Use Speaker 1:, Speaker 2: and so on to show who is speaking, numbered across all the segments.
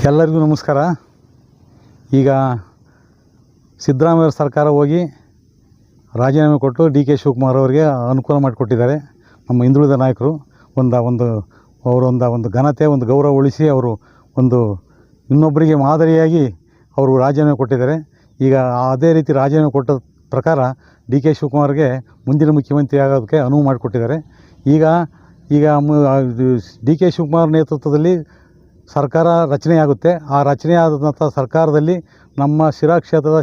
Speaker 1: ಎಲ್ಲರಿಗೂ ನಮಸ್ಕಾರ. ಈಗ ಸಿದ್ದರಾಮಯ್ಯ ಸರ್ಕಾರ ಹೋಗಿ ರಾಜೀನಾಮೆ ಕೊಟ್ಟು ಡಿ ಕೆ ಶಿವಕುಮಾರ್ ಅವರಿಗೆ ಅನುಕೂಲ ಮಾಡಿಕೊಟ್ಟಿದ್ದಾರೆ. ನಮ್ಮ ಹಿಂದುಳಿದ ನಾಯಕರು ಒಂದು ಘನತೆ, ಒಂದು ಗೌರವ ಉಳಿಸಿ ಅವರು ಒಂದು ಇನ್ನೊಬ್ಬರಿಗೆ ಮಾದರಿಯಾಗಿ ಅವರು ರಾಜೀನಾಮೆ ಕೊಟ್ಟಿದ್ದಾರೆ. ಈಗ ಅದೇ ರೀತಿ ರಾಜೀನಾಮೆ ಕೊಟ್ಟ ಪ್ರಕಾರ ಡಿ ಕೆ ಶಿವಕುಮಾರ್ಗೆ ಮುಂದಿನ ಮುಖ್ಯಮಂತ್ರಿ ಆಗೋದಕ್ಕೆ ಅನುವು ಮಾಡಿಕೊಟ್ಟಿದ್ದಾರೆ. ಈಗ ಡಿ ಕೆ ಶಿವಕುಮಾರ್ ನೇತೃತ್ವದಲ್ಲಿ ಸರ್ಕಾರ ರಚನೆಯಾಗುತ್ತೆ. ಆ ರಚನೆಯಾದಂಥ ಸರ್ಕಾರದಲ್ಲಿ ನಮ್ಮ ಶಿರಾ ಕ್ಷೇತ್ರದ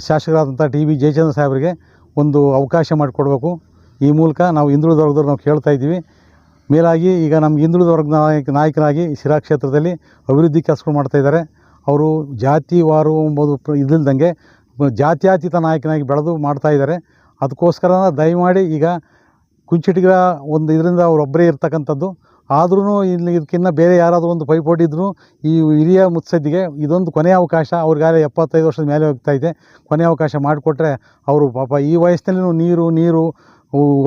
Speaker 1: ಶಾಸಕರಾದಂಥ ಟಿ ಬಿ ಜಯಚಂದ್ರ ಸಾಹೇಬರಿಗೆ ಒಂದು ಅವಕಾಶ ಮಾಡಿಕೊಡ್ಬೇಕು. ಈ ಮೂಲಕ ನಾವು ಹಿಂದುಳಿದ ವರ್ಗದವ್ರು ನಾವು ಕೇಳ್ತಾ ಇದ್ದೀವಿ. ಮೇಲಾಗಿ ಈಗ ನಮ್ಗೆ ಹಿಂದುಳಿದ ವರ್ಗದ ನಾಯಕರಾಗಿ ಶಿರಾ ಕ್ಷೇತ್ರದಲ್ಲಿ ಅಭಿವೃದ್ಧಿ ಕೆಲಸಗಳು ಮಾಡ್ತಾಯಿದ್ದಾರೆ. ಅವರು ಜಾತಿವಾರು ಎಂಬುದು ಇದಿಲ್ದಂಗೆ ಜಾತ್ಯತೀತ ನಾಯಕನಾಗಿ ಬೆಳೆದು ಮಾಡ್ತಾಯಿದ್ದಾರೆ. ಅದಕ್ಕೋಸ್ಕರ ದಯಮಾಡಿ ಈಗ ಕುಂಚಿಟಿಗರ ಒಂದು ಇದರಿಂದ ಅವರೊಬ್ಬರೇ ಇರ್ತಕ್ಕಂಥದ್ದು. ಆದ್ರೂ ಇದಕ್ಕಿಂತ ಬೇರೆ ಯಾರಾದರೂ ಒಂದು ಪೈಪೋಟಿ ಇದ್ದರೂ ಈ ಹಿರಿಯ ಮುತ್ಸದ್ದಿಗೆ ಇದೊಂದು ಕೊನೆಯ ಅವಕಾಶ. ಅವ್ರಿಗಾಗಲೇ 75 ವರ್ಷದ ಮೇಲೆ ಹೋಗ್ತಾಯಿದೆ. ಕೊನೆಯ ಅವಕಾಶ ಮಾಡಿಕೊಟ್ರೆ ಅವರು ಪಾಪ ಈ ವಯಸ್ಸಿನಲ್ಲೂ ನೀರು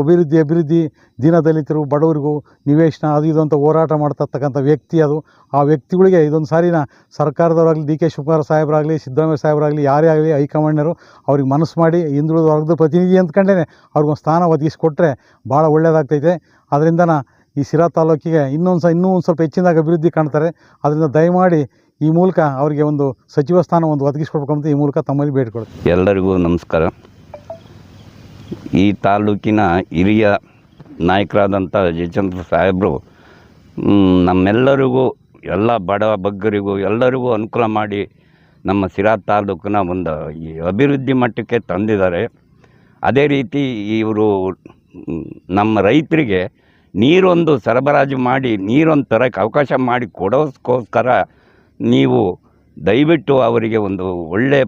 Speaker 1: ಅಭಿವೃದ್ಧಿ ದೀನದಲಿತರು, ಬಡವರಿಗೂ ನಿವೇಶನ ಅದು ಇದು ಅಂತ ಹೋರಾಟ ಮಾಡ್ತಕ್ಕಂಥ ವ್ಯಕ್ತಿ ಅದು. ಆ ವ್ಯಕ್ತಿಗಳಿಗೆ ಇದೊಂದು ಸಾರಿನ ಸರ್ಕಾರದವರಾಗಲಿ, ಡಿ ಕೆ ಶಿವಕುಮಾರ್ ಸಾಹೇಬರಾಗಲಿ, ಸಿದ್ದರಾಮಯ್ಯ ಸಾಹೇಬರಾಗಲಿ, ಯಾರೇ ಆಗಲಿ ಹೈಕಮಾಂಡ್ನರು ಅವ್ರಿಗೆ ಮನಸ್ಸು ಮಾಡಿ ಹಿಂದುಳಿದ ವರ್ಗದ ಪ್ರತಿನಿಧಿ ಅಂದ್ಕೊಂಡೇ ಅವ್ರಿಗೊಂದು ಸ್ಥಾನ ಒದಗಿಸಿಕೊಟ್ರೆ ಭಾಳ ಒಳ್ಳೆಯದಾಗ್ತೈತೆ. ಅದರಿಂದ ಈ ಶಿರಾ ತಾಲೂಕಿಗೆ ಇನ್ನೂ ಒಂದು ಸ್ವಲ್ಪ ಹೆಚ್ಚಿನದಾಗಿ ಅಭಿವೃದ್ಧಿ ಕಾಣ್ತಾರೆ. ಅದರಿಂದ ದಯಮಾಡಿ ಈ ಮೂಲಕ ಅವರಿಗೆ ಒಂದು ಸಚಿವ ಸ್ಥಾನ ಒಂದು ಒದಗಿಸ್ಕೊಡ್ಬೇಕಂತ ಈ ಮೂಲಕ ತಮ್ಮಲ್ಲಿ ಬೇಡಿಕೊಳ್ತೀನಿ.
Speaker 2: ಎಲ್ಲರಿಗೂ ನಮಸ್ಕಾರ. ಈ ತಾಲೂಕಿನ ಹಿರಿಯ ನಾಯಕರಾದಂಥ ಜಯಚಂದ್ರ ಸಾಹೇಬರು ನಮ್ಮೆಲ್ಲರಿಗೂ, ಎಲ್ಲ ಬಡ ಬಗ್ಗರಿಗೂ ಎಲ್ಲರಿಗೂ ಅನುಕೂಲ ಮಾಡಿ ನಮ್ಮ ಶಿರಾ ತಾಲೂಕಿನ ಒಂದು ಈ ಅಭಿವೃದ್ಧಿ ಮಟ್ಟಕ್ಕೆ ತಂದಿದ್ದಾರೆ. ಅದೇ ರೀತಿ ಇವರು ನಮ್ಮ ರೈತರಿಗೆ ನೀರೊಂದು ಸರಬರಾಜು ಮಾಡಿ ನೀರೊಂದು ತರಕ್ಕೆ ಅವಕಾಶ ಮಾಡಿ ಕೊಡೋದಕ್ಕೋಸ್ಕರ ನೀವು ದಯವಿಟ್ಟು ಅವರಿಗೆ ಒಂದು ಒಳ್ಳೆಯ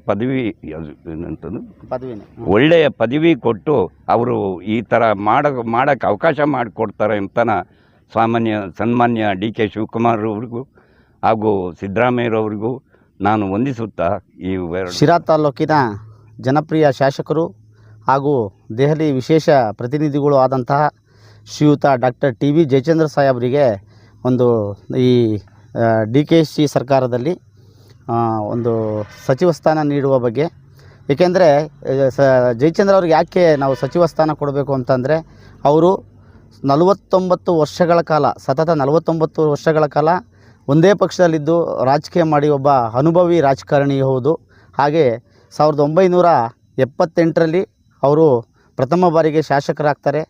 Speaker 2: ಒಳ್ಳೆಯ ಪದವಿ ಕೊಟ್ಟು ಅವರು ಈ ಥರ ಮಾಡೋಕ್ಕೆ ಅವಕಾಶ ಮಾಡಿಕೊಡ್ತಾರೆ ಅಂತನ ಸನ್ಮಾನ್ಯ ಡಿ ಕೆ ಶಿವಕುಮಾರ್ ಅವ್ರಿಗೂ ಹಾಗೂ ಸಿದ್ದರಾಮಯ್ಯರವ್ರಿಗೂ ನಾನು ವಂದಿಸುತ್ತಾ ಈ
Speaker 3: ಶಿರಾ ತಾಲೂಕಿನ ಜನಪ್ರಿಯ ಶಾಸಕರು ಹಾಗೂ ದೆಹಲಿ ವಿಶೇಷ ಪ್ರತಿನಿಧಿಗಳು ಆದಂತಹ ಶ್ರೀಯುತ ಡಾಕ್ಟರ್ ಟಿ ಬಿ ಜಯಚಂದ್ರ ಸಾಹೇಬರಿಗೆ ಒಂದು ಈ ಡಿ ಕೆ ಶಿ ಸರ್ಕಾರದಲ್ಲಿ ಒಂದು ಸಚಿವ ಸ್ಥಾನ ನೀಡುವ ಬಗ್ಗೆ, ಏಕೆಂದರೆ ಜಯಚಂದ್ರ ಅವ್ರಿಗೆ ಯಾಕೆ ನಾವು ಸಚಿವ ಸ್ಥಾನ ಕೊಡಬೇಕು ಅಂತಂದರೆ, ಅವರು 49 ವರ್ಷಗಳ ಕಾಲ, ಸತತ 49 ವರ್ಷಗಳ ಕಾಲ ಒಂದೇ ಪಕ್ಷದಲ್ಲಿದ್ದು ರಾಜಕೀಯ ಮಾಡಿ ಒಬ್ಬ ಅನುಭವಿ ರಾಜಕಾರಣಿ ಹೌದು. ಹಾಗೆ 1978ರಲ್ಲಿ ಅವರು ಪ್ರಥಮ ಬಾರಿಗೆ ಶಾಸಕರಾಗ್ತಾರೆ.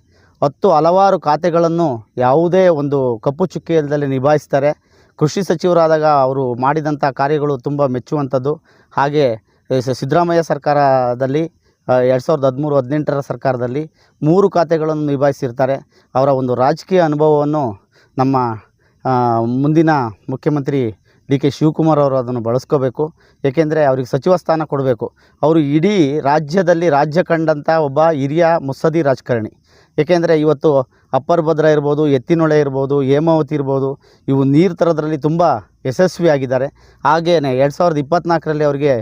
Speaker 3: ಹಲವಾರು ಖಾತೆಗಳನ್ನು ಯಾವುದೇ ಒಂದು ಕಪ್ಪು ಚುಕ್ಕೆ ಇಲ್ಲದಲ್ಲಿ ನಿಭಾಯಿಸ್ತಾರೆ. ಕೃಷಿ ಸಚಿವರಾದಾಗ ಅವರು ಮಾಡಿದಂಥ ಕಾರ್ಯಗಳು ತುಂಬ ಮೆಚ್ಚುವಂಥದ್ದು. ಹಾಗೆ ಸಿದ್ದರಾಮಯ್ಯ ಸರ್ಕಾರದಲ್ಲಿ 2013-18 ಸರ್ಕಾರದಲ್ಲಿ 3 ಖಾತೆಗಳನ್ನು ನಿಭಾಯಿಸಿರ್ತಾರೆ. ಅವರ ಒಂದು ರಾಜಕೀಯ ಅನುಭವವನ್ನು ನಮ್ಮ ಮುಂದಿನ ಮುಖ್ಯಮಂತ್ರಿ ಡಿ ಕೆ ಶಿವಕುಮಾರ್ ಅವರು ಅದನ್ನು ಬಳಸ್ಕೋಬೇಕು. ಏಕೆಂದರೆ ಅವ್ರಿಗೆ ಸಚಿವ ಸ್ಥಾನ ಕೊಡಬೇಕು. ಅವರು ಇಡೀ ರಾಜ್ಯದಲ್ಲಿ ರಾಜ್ಯ ಕಂಡಂಥ ಒಬ್ಬ ಹಿರಿಯ ಮುತ್ಸದ್ದಿ ರಾಜಕಾರಣಿ. ಏಕೆಂದರೆ ಇವತ್ತು ಅಪ್ಪರ್ ಭದ್ರಾ ಇರ್ಬೋದು, ಎತ್ತಿನೊಳೆ ಇರ್ಬೋದು, ಹೇಮಾವತಿ ಇರ್ಬೋದು, ಇವು ನೀರು ತರೋದ್ರಲ್ಲಿ ತುಂಬ ಯಶಸ್ವಿಯಾಗಿದ್ದಾರೆ. ಹಾಗೆಯೇ 2024ರಲ್ಲಿ ಅವರಿಗೆ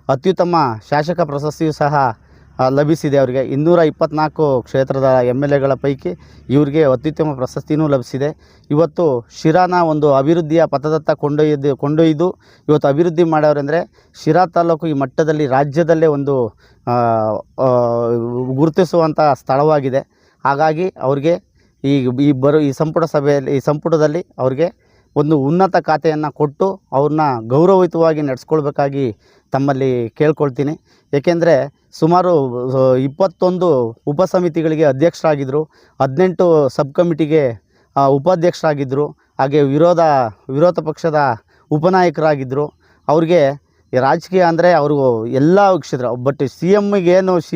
Speaker 3: ಅತ್ಯುತ್ತಮ ಶಾಸಕ ಪ್ರಶಸ್ತಿಯೂ ಸಹ ಲಭಿಸಿದೆ. ಅವರಿಗೆ 224 ಕ್ಷೇತ್ರದ MLAಗಳ ಪೈಕಿ ಇವರಿಗೆ ಅತ್ಯುತ್ತಮ ಪ್ರಶಸ್ತಿನೂ ಲಭಿಸಿದೆ. ಇವತ್ತು ಶಿರಾನ ಒಂದು ಅಭಿವೃದ್ಧಿಯ ಪಥದತ್ತ ಕೊಂಡೊಯ್ದು ಇವತ್ತು ಅಭಿವೃದ್ಧಿ ಮಾಡೋರೆಂದರೆ ಶಿರಾ ತಾಲೂಕು ಈ ಮಟ್ಟದಲ್ಲಿ ರಾಜ್ಯದಲ್ಲೇ ಒಂದು ಗುರುತಿಸುವಂಥ ಸ್ಥಳವಾಗಿದೆ. ಹಾಗಾಗಿ ಅವ್ರಿಗೆ ಈ ಸಂಪುಟದಲ್ಲಿ ಅವ್ರಿಗೆ ಒಂದು ಉನ್ನತ ಖಾತೆಯನ್ನು ಕೊಟ್ಟು ಅವ್ರನ್ನ ಗೌರವಯುತವಾಗಿ ನಡೆಸ್ಕೊಳ್ಬೇಕಾಗಿ ತಮ್ಮಲ್ಲಿ ಕೇಳ್ಕೊಳ್ತೀನಿ. ಏಕೆಂದರೆ ಸುಮಾರು 21 ಉಪಸಮಿತಿಗಳಿಗೆ ಅಧ್ಯಕ್ಷರಾಗಿದ್ದರು, 18 ಸಬ್ ಕಮಿಟಿಗೆ ಉಪಾಧ್ಯಕ್ಷರಾಗಿದ್ದರು, ಹಾಗೆ ವಿರೋಧ ಪಕ್ಷದ ಉಪನಾಯಕರಾಗಿದ್ದರು. ಅವ್ರಿಗೆ ರಾಜಕೀಯ ಅಂದರೆ ಅವರು ಎಲ್ಲ ಕ್ಷೇತ್ರ, ಬಟ್ ಸಿ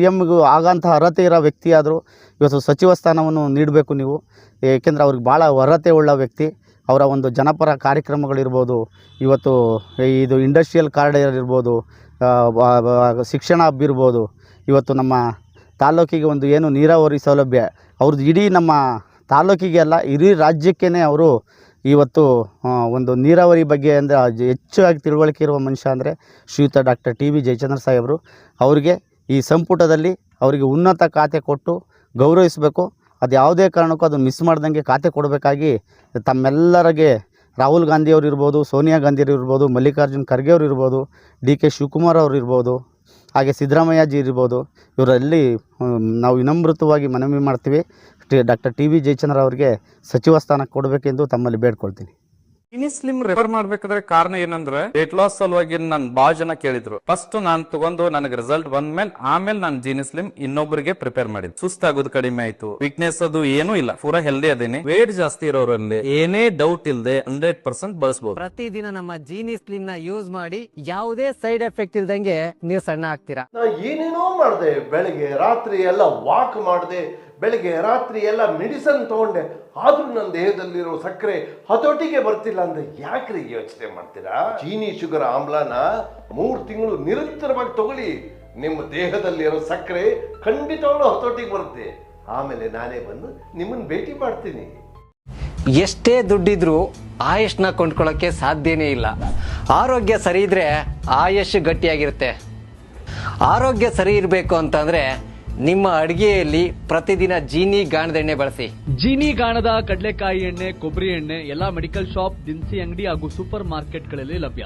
Speaker 3: ಎಮ್ಮಿಗೂ ಆಗೋಂಥ ಅರ್ಹತೆ ಇರೋ ವ್ಯಕ್ತಿ ಆದರೂ ಇವತ್ತು ಸಚಿವ ಸ್ಥಾನವನ್ನು ನೀಡಬೇಕು ನೀವು. ಏಕೆಂದರೆ ಅವ್ರಿಗೆ ಭಾಳ ಅರ್ಹತೆ ಉಳ್ಳ ವ್ಯಕ್ತಿ. ಅವರ ಒಂದು ಜನಪರ ಕಾರ್ಯಕ್ರಮಗಳಿರ್ಬೋದು, ಇವತ್ತು ಇದು ಇಂಡಸ್ಟ್ರಿಯಲ್ ಕಾರಿಡಾರ್ ಇರ್ಬೋದು, ಶಿಕ್ಷಣ ಹಬ್ ಇರ್ಬೋದು, ಇವತ್ತು ನಮ್ಮ ತಾಲೂಕಿಗೆ ಒಂದು ಏನು ನೀರಾವರಿ ಸೌಲಭ್ಯ ಅವ್ರದ್ದು ಇಡೀ ನಮ್ಮ ತಾಲೂಕಿಗೆ ಅಲ್ಲ ಇಡೀ ರಾಜ್ಯಕ್ಕೇ ಅವರು ಇವತ್ತು ಒಂದು ನೀರಾವರಿ ಬಗ್ಗೆ ಅಂದರೆ ಹೆಚ್ಚಾಗಿ ತಿಳುವಳಿಕೆ ಇರುವ ಮನುಷ್ಯ ಅಂದರೆ ಶ್ರೀಯುತ ಡಾಕ್ಟರ್ ಟಿ ಬಿ ಜಯಚಂದ್ರ ಸಾಹೇಬರು. ಅವರಿಗೆ ಈ ಸಂಪುಟದಲ್ಲಿ ಅವರಿಗೆ ಉನ್ನತ ಖಾತೆ ಕೊಟ್ಟು ಗೌರವಿಸಬೇಕು. ಅದು ಯಾವುದೇ ಕಾರಣಕ್ಕೂ ಅದನ್ನು ಮಿಸ್ ಮಾಡ್ದಂಗೆ ಖಾತೆ ಕೊಡಬೇಕಾಗಿ ತಮ್ಮೆಲ್ಲರಿಗೆ ರಾಹುಲ್ ಗಾಂಧಿ ಅವರು ಇರ್ಬೋದು, ಸೋನಿಯಾ ಗಾಂಧಿ ಅವರು ಇರ್ಬೋದು, ಮಲ್ಲಿಕಾರ್ಜುನ್ ಖರ್ಗೆ ಅವರು ಇರ್ಬೋದು, DK ಶಿವಕುಮಾರ್ ಅವರು ಇರ್ಬೋದು, ಹಾಗೆ ಸಿದ್ದರಾಮಯ್ಯಜಿ ಇರ್ಬೋದು. ಇವರಲ್ಲಿ ನಾವು ವಿನಮ್ರತವಾಗಿ ಮನವಿ ಮಾಡ್ತೀವಿ, ಡಾಕ್ಟರ್ TB ಜಯಚಂದ್ರ ಅವರಿಗೆ ಸಚಿವ ಸ್ಥಾನ ಕೊಡಬೇಕೆಂದು ತಮ್ಮಲ್ಲಿ ಬೇಡ್ಕೊಳ್ತೀನಿ.
Speaker 4: ಜೀನಿ ಸ್ಲಿಮ್ ರೆಫರ್ ಮಾಡ್ಬೇಕಾದ್ರೆ ಕಾರಣ ಏನಂದ್ರೆ ವೇಟ್ ಲಾಸ್ ಸಲುವಾಗಿ ನನ್ ಬಾಳ ಜನ ಕೇಳಿದ್ರು. ಫಸ್ಟ್ ನಾನ್ ತಗೊಂಡು ನನಗೆ ರಿಸಲ್ಟ್ ಬಂದ್ಮೇಲೆ ಆಮೇಲೆ ನಾನು ಜೀನಿ ಸ್ಲಿಮ್ ಇನ್ನೊಬ್ಬರಿಗೆ ಪ್ರಿಪೇರ್ ಮಾಡಿದ್. ಸುಸ್ತಾಗೋದು ಕಡಿಮೆ ಆಯ್ತು, ವೀಕ್ನೆಸ್ ಅದು ಏನೂ ಇಲ್ಲ, ಪೂರಾ ಹೆಲ್ದಿ ಅದೇನೆ. ವೇಟ್ ಜಾಸ್ತಿ ಇರೋರಲ್ಲಿ ಏನೇ ಡೌಟ್ ಇಲ್ಲದೆ 100% ಬಳಸಬಹುದು.
Speaker 5: ಪ್ರತಿದಿನ ನಮ್ಮ ಜೀನಿ ಸ್ಲಿಮ್ ನ ಯೂಸ್ ಮಾಡಿ ಯಾವುದೇ ಸೈಡ್ ಎಫೆಕ್ಟ್ ಇಲ್ದಂಗೆ ನೀವು ಸಣ್ಣ ಆಗ್ತೀರಾ.
Speaker 6: ನಾ ಏನೇನೋ ಮಾಡಿದೆ, ಬೆಳಿಗ್ಗೆ ರಾತ್ರಿ ಎಲ್ಲ ವಾಕ್ ಮಾಡಿದೆ, ಬೆಳಿಗ್ಗೆ ರಾತ್ರಿ ಎಲ್ಲ ಮೆಡಿಸನ್ ತಗೊಂಡೆ, ಆದ್ರೂ ನನ್ನ ದೇಹದಲ್ಲಿರೋ ಸಕ್ಕರೆ ಹತೋಟಿಗೆ ಬರ್ತಿಲ್ಲ ಅಂದ್ರೆ ಯಾಕ್ರಿ ಯೋಚನೆ ಮಾಡ್ತೀರಾ? ಜೀನಿ ಶುಗರ್ ಆಮ್ಲನ 3 ತಿಂಗಳು ನಿರಂತರವಾಗಿ ತಗೊಳ್ಳಿ, ನಿಮ್ಮ ದೇಹದಲ್ಲಿರೋ ಸಕ್ಕರೆ ಖಂಡಿತವಾಗ್ಲೂ ಹತೋಟಿಗೆ ಬರುತ್ತೆ. ಆಮೇಲೆ ನಾನೇ ಬಂದು ನಿಮ್ಮನ್ನ ಭೇಟಿ ಮಾಡ್ತೀನಿ.
Speaker 5: ಎಷ್ಟೇ ದುಡ್ಡಿದ್ರು ಆಯುಷ್ನ ಕೊಂಡ್ಕೊಳ್ಳೋಕೆ ಸಾಧ್ಯನೇ ಇಲ್ಲ. ಆರೋಗ್ಯ ಸರಿ ಇದ್ರೆ ಆಯುಷ್ ಗಟ್ಟಿಯಾಗಿರುತ್ತೆ. ಆರೋಗ್ಯ ಸರಿ ಇರಬೇಕು ಅಂತಂದ್ರೆ ನಿಮ್ಮ ಅಡಿಗೆಯಲ್ಲಿ ಪ್ರತಿದಿನ ಜೀನಿ ಗಾಣದ ಎಣ್ಣೆ ಬಳಸಿ.
Speaker 7: ಜೀನಿ ಗಾಣದ ಕಡಲೆಕಾಯಿ ಎಣ್ಣೆ, ಕೊಬ್ಬರಿ ಎಣ್ಣೆ ಎಲ್ಲಾ ಮೆಡಿಕಲ್ ಶಾಪ್, ದಿನಸಿ ಅಂಗಡಿ ಹಾಗೂ ಸೂಪರ್ ಮಾರ್ಕೆಟ್ಗಳಲ್ಲಿ ಲಭ್ಯ.